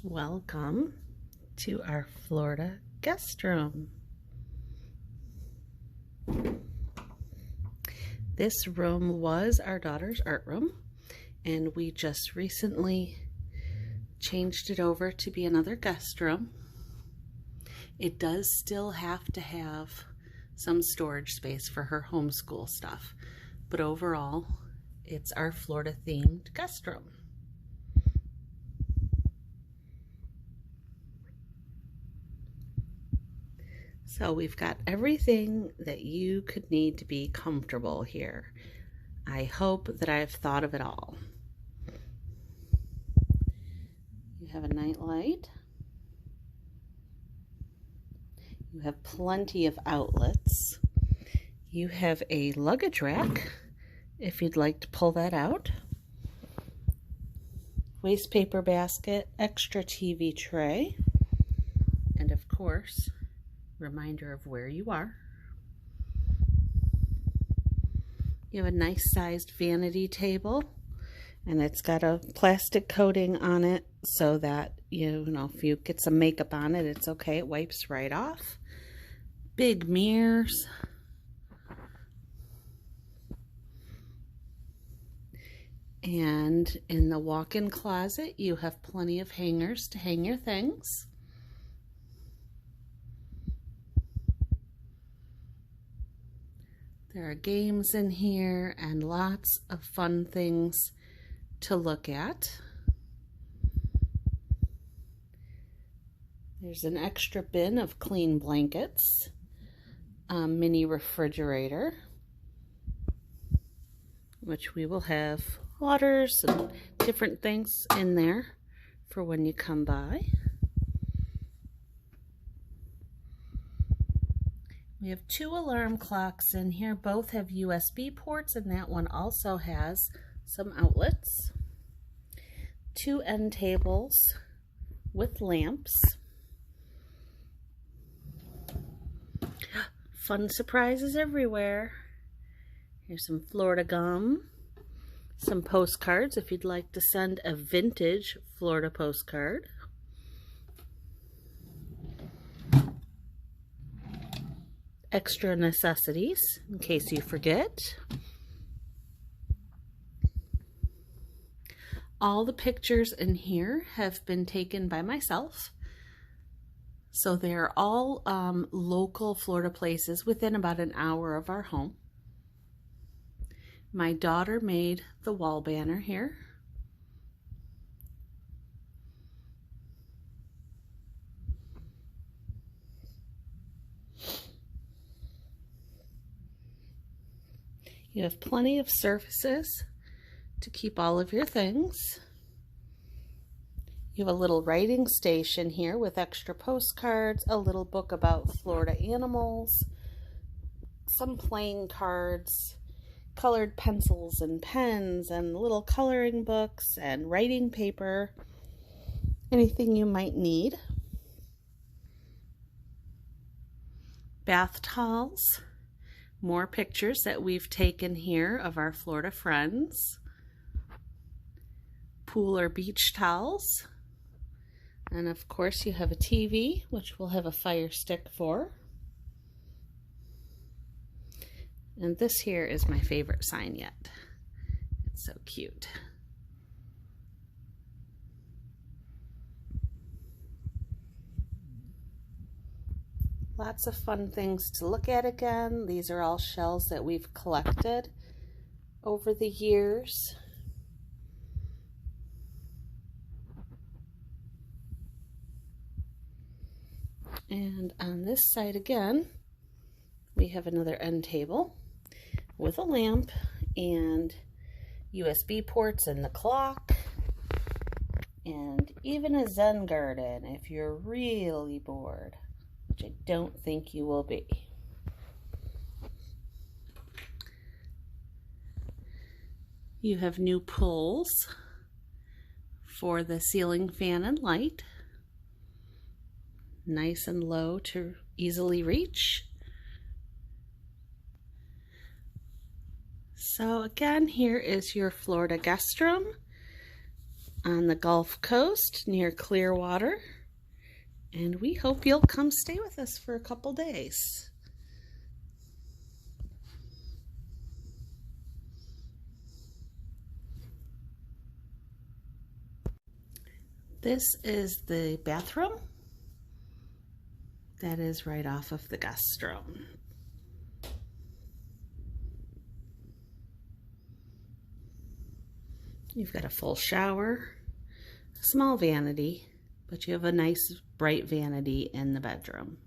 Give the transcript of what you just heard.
Welcome to our Florida guest room. This room was our daughter's art room, and we just recently changed it over to be another guest room. It does still have to have some storage space for her homeschool stuff, but overall, it's our Florida themed guest room. So we've got everything that you could need to be comfortable here. I hope that I've thought of it all. You have a nightlight. You have plenty of outlets. You have a luggage rack, if you'd like to pull that out. Waste paper basket, extra TV tray, and of course, reminder of where you are. You have a nice sized vanity table, and it's got a plastic coating on it so that, if you get some makeup on it, it's okay. It wipes right off. Big mirrors. And in the walk-in closet, you have plenty of hangers to hang your things. There are games in here and lots of fun things to look at. There's an extra bin of clean blankets, a mini refrigerator, which we will have waters and different things in there for when you come by. We have 2 alarm clocks in here. Both have USB ports, and that one also has some outlets. 2 end tables with lamps. Fun surprises everywhere. Here's some Florida gum. Some postcards if you'd like to send a vintage Florida postcard. Extra necessities in case you forget. All the pictures in here have been taken by myself. So they're all local Florida places within about an hour of our home. My daughter made the wall banner here. You have plenty of surfaces to keep all of your things. You have a little writing station here with extra postcards, a little book about Florida animals, some playing cards, colored pencils and pens, and little coloring books and writing paper, anything you might need. Bath towels. More pictures that we've taken here of our Florida friends. Pool or beach towels. And of course you have a TV, which we'll have a fire stick for. And this here is my favorite sign yet. It's so cute. Lots of fun things to look at again. These are all shells that we've collected over the years. And on this side again, we have another end table with a lamp and USB ports and the clock, and even a Zen garden if you're really bored. Which I don't think you will be. You have new pulls for the ceiling fan and light. Nice and low to easily reach. So again, here is your Florida guest room. on the Gulf Coast near Clearwater, and we hope you'll come stay with us for a couple days. This is the bathroom that is right off of the guest room. You've got a full shower, a small vanity, but you have a nice bright vanity in the bedroom.